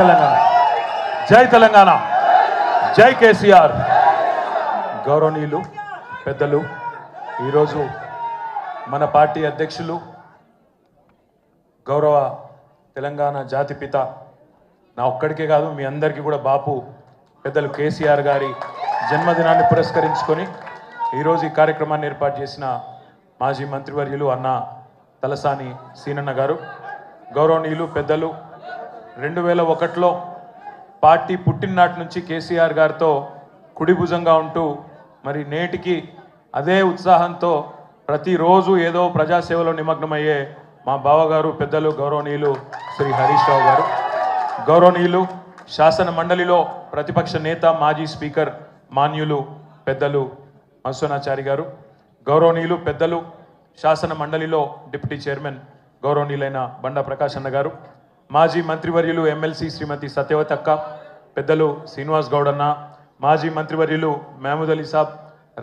తెలంగాణ జై తెలంగాణ జై కేసీఆర్. గౌరవనీయులు పెద్దలు, ఈరోజు మన పార్టీ అధ్యక్షులు గౌరవ తెలంగాణ జాతిపిత, నా ఒక్కడికే కాదు మీ అందరికీ కూడా బాపు పెద్దలు కేసీఆర్ గారి జన్మదినాన్ని పురస్కరించుకొని ఈరోజు ఈ కార్యక్రమాన్ని ఏర్పాటు చేసిన మాజీ మంత్రివర్యులు అన్న తలసాని సీనన్న గారు, గౌరవనీయులు పెద్దలు, 2001లో పార్టీ పుట్టిననాటి నుంచి కేసీఆర్ గారితో కుడిభుజంగా ఉంటూ మరి నేటికి అదే ఉత్సాహంతో ప్రతిరోజు ఏదో ప్రజాసేవలో నిమగ్నమయ్యే మా బావగారు పెద్దలు గౌరవనీయులు శ్రీ హరీష్ రావు గారు, గౌరవనీయులు శాసన మండలిలో ప్రతిపక్ష నేత మాజీ స్పీకర్ మాన్యులు పెద్దలు మత్స్వనాచారి గారు, గౌరవనీయులు పెద్దలు శాసన మండలిలో డిప్యూటీ చైర్మన్ గౌరవనీయులైన బండా ప్రకాష్ అన్న గారు, మాజీ మంత్రివర్యులు ఎమ్మెల్సీ శ్రీమతి సత్యవతి అక్క, పెద్దలు శ్రీనివాస్ గౌడ్ అన్న, మాజీ మంత్రివర్యులు మహమూద్ అలీ సాబ్,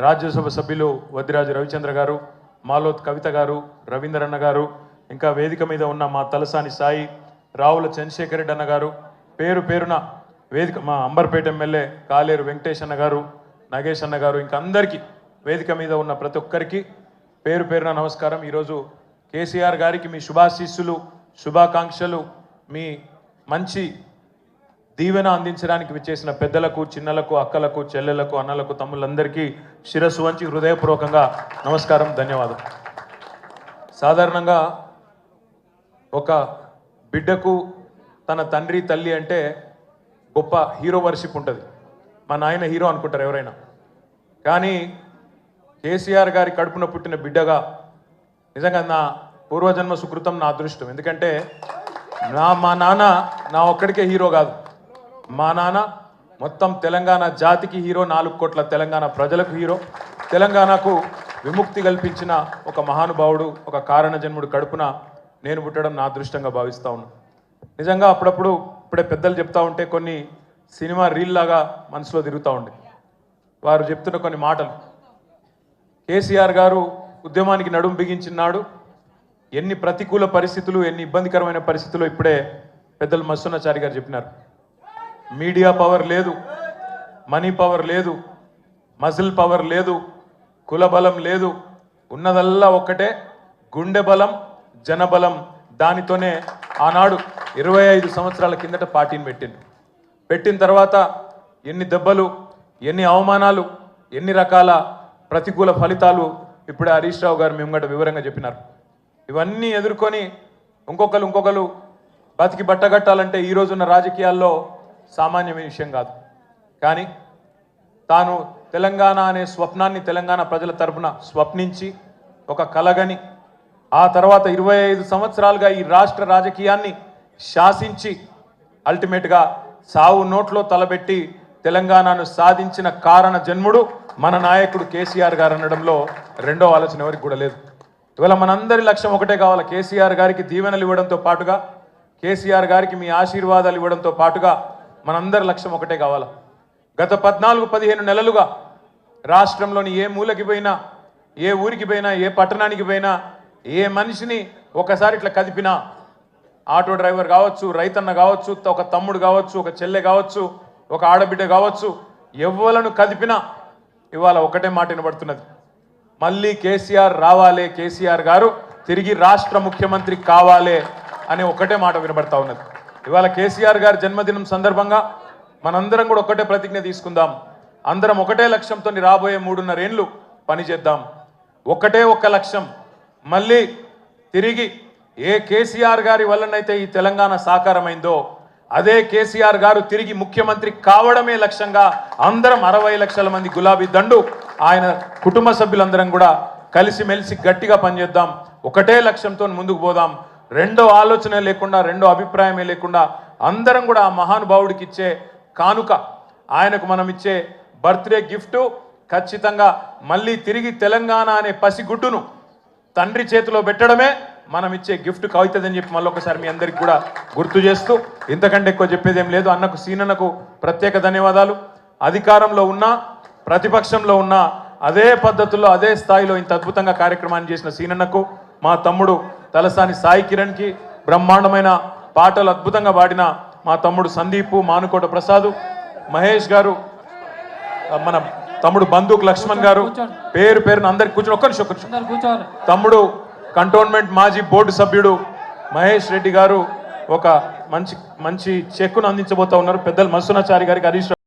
రాజ్యసభ సభ్యులు వద్దిరాజు రవిచంద్ర గారు, మాలోత్ కవిత గారు, రవీందర్ అన్న గారు, ఇంకా వేదిక మీద ఉన్న మా తలసాని సాయి, రావుల చంద్రశేఖర్ రెడ్డి అన్న గారు, పేరు పేరున వేదిక మా అంబర్పేట ఎమ్మెల్యే కాలేరు వెంకటేష్ అన్న గారు, నగేష్ అన్న గారు, ఇంకా అందరికీ వేదిక మీద ఉన్న ప్రతి ఒక్కరికి పేరు పేరున నమస్కారం. ఈరోజు కేసీఆర్ గారికి మీ శుభాశీస్సులు, శుభాకాంక్షలు, మీ మంచి దీవెన అందించడానికి విచ్చేసిన పెద్దలకు, చిన్నలకు, అక్కలకు, చెల్లెలకు, అన్నలకు, తమ్ముళ్ళందరికీ శిరస్సు వంచి హృదయపూర్వకంగా నమస్కారం, ధన్యవాదాలు. సాధారణంగా ఒక బిడ్డకు తన తండ్రి తల్లి అంటే గొప్ప హీరో వర్షిప్ ఉంటుంది. మా నాయన హీరో అనుకుంటారు ఎవరైనా, కానీ కేసీఆర్ గారి కడుపున పుట్టిన బిడ్డగా నిజంగా నా పూర్వజన్మ సుకృతం, నా అదృష్టం. ఎందుకంటే మా నాన్న నా ఒక్కడికే హీరో కాదు, మా నాన్న మొత్తం తెలంగాణ జాతికి హీరో, 4 కోట్ల తెలంగాణ ప్రజలకు హీరో, తెలంగాణకు విముక్తి కల్పించిన ఒక మహానుభావుడు, ఒక కారణ జన్ముడు కడుపున నేను పుట్టడం నా అదృష్టంగా భావిస్తూ ఉన్నాను. నిజంగా అప్పుడప్పుడు ఇప్పుడే పెద్దలు చెప్తా ఉంటే కొన్ని సినిమా రీల్ లాగా మనసులో తిరుగుతూ ఉండే వారు చెప్తున్న కొన్ని మాటలు. కేసీఆర్ గారు ఉద్యమానికి నడుం బిగించినాడు, ఎన్ని ప్రతికూల పరిస్థితులు, ఎన్ని ఇబ్బందికరమైన పరిస్థితులు ఇప్పుడే పెద్దలు మత్స్వనాచారి గారు చెప్పినారు. మీడియా పవర్ లేదు, మనీ పవర్ లేదు, మజిల్ పవర్ లేదు, కుల బలం లేదు, ఉన్నదల్లా ఒక్కటే గుండె బలం, జనబలం. దానితోనే ఆనాడు 25 సంవత్సరాల కిందట పార్టీని పెట్టిన తర్వాత ఎన్ని దెబ్బలు, ఎన్ని అవమానాలు, ఎన్ని రకాల ప్రతికూల ఫలితాలు ఇప్పుడే హరీష్ రావు గారు మేము గంట వివరంగా చెప్పినారు. ఇవన్నీ ఎదుర్కొని ఇంకొకరు బతికి బట్టగట్టాలంటే ఈ రోజున్న రాజకీయాల్లో సామాన్యమైన విషయం కాదు. కానీ తాను తెలంగాణ అనే స్వప్నాన్ని తెలంగాణ ప్రజల తరపున స్వప్నించి ఒక కలగని, ఆ తర్వాత 25 సంవత్సరాలుగా ఈ రాష్ట్ర రాజకీయాన్ని శాసించి అల్టిమేట్గా సావు నోట్లో తలబెట్టి తెలంగాణను సాధించిన కారణ జన్ముడు మన నాయకుడు కేసీఆర్ గారు అనడంలో రెండో ఆలోచన ఎవరికి కూడా లేదు. ఇవాళ మనందరి లక్ష్యం ఒకటే కావాలి, కేసీఆర్ గారికి దీవెనలు ఇవ్వడంతో పాటుగా, కేసీఆర్ గారికి మీ ఆశీర్వాదాలు ఇవ్వడంతో పాటుగా మనందరి లక్ష్యం ఒకటే కావాలి. గత 14-15 నెలలుగా రాష్ట్రంలోని ఏ మూలకి పోయినా, ఏ ఊరికి పోయినా, ఏ పట్టణానికి పోయినా, ఏ మనిషిని ఒకసారి ఇట్లా కదిపినా, ఆటో డ్రైవర్ కావచ్చు, రైతన్న కావచ్చు, ఒక తమ్ముడు కావచ్చు, ఒక చెల్లె కావచ్చు, ఒక ఆడబిడ్డ కావచ్చు, ఎవ్వలను కదిపినా ఇవాళ ఒకటే మాట వినబడుతున్నది, మళ్ళీ కేసీఆర్ రావాలే, కేసీఆర్ గారు తిరిగి రాష్ట్ర ముఖ్యమంత్రి కావాలే అనే ఒకటే మాట వినబడతా ఉన్నది. ఇవాళ కేసీఆర్ గారి జన్మదినం సందర్భంగా మనందరం కూడా ఒకటే ప్రతిజ్ఞ తీసుకుందాం. అందరం ఒకటే లక్ష్యంతో రాబోయే 3.5 ఏళ్ళు పనిచేద్దాం. ఒక్క లక్ష్యం, మళ్ళీ తిరిగి ఏ కేసీఆర్ గారి వల్లనైతే ఈ తెలంగాణ సాకారమైందో అదే కేసీఆర్ గారు తిరిగి ముఖ్యమంత్రి కావడమే లక్ష్యంగా అందరం 60 లక్షల మంది గులాబీ దండు ఆయన కుటుంబ సభ్యులందరం కూడా కలిసిమెలిసి గట్టిగా పనిచేద్దాం. ఒకటే లక్ష్యంతో ముందుకు పోదాం. రెండో ఆలోచన లేకుండా, రెండో అభిప్రాయమే లేకుండా అందరం కూడా ఆ మహానుభావుడికి ఇచ్చే కానుక, ఆయనకు మనం ఇచ్చే బర్త్డే గిఫ్ట్ ఖచ్చితంగా మళ్ళీ తిరిగి తెలంగాణ అనే పసిగుడ్డును తండ్రి చేతిలో పెట్టడమే మనం ఇచ్చే గిఫ్ట్ అవుతుందని చెప్పి మళ్ళొకసారి మీ అందరికి కూడా గుర్తు చేస్తూ, ఇంతకంటే ఎక్కువ చెప్పేదేం లేదు. అన్నకు సీనన్నకు ప్రత్యేక ధన్యవాదాలు. అధికారంలో ఉన్నా, ప్రతిపక్షంలో ఉన్నా అదే పద్ధతుల్లో, అదే స్థాయిలో ఇంత అద్భుతంగా కార్యక్రమాన్ని చేసిన సీనన్నకు, మా తమ్ముడు తలసాని సాయి కిరణ్కి, బ్రహ్మాండమైన పాటలు అద్భుతంగా పాడిన మా తమ్ముడు సందీప్, మానుకోట ప్రసాద్, మహేష్ గారు, మన తమ్ముడు బందూక్ లక్ష్మణ్ గారు, పేరు పేరున అందరికి కూర్చొని ఒక్క నిమిషం. తమ్ముడు కంటోన్మెంట్ మాజీ బోర్డు సభ్యుడు మహేష్ రెడ్డి గారు ఒక మంచి చెక్కును అందించబోతా ఉన్నారు. పెద్దలు మసునాచారి గారికి, హరీష్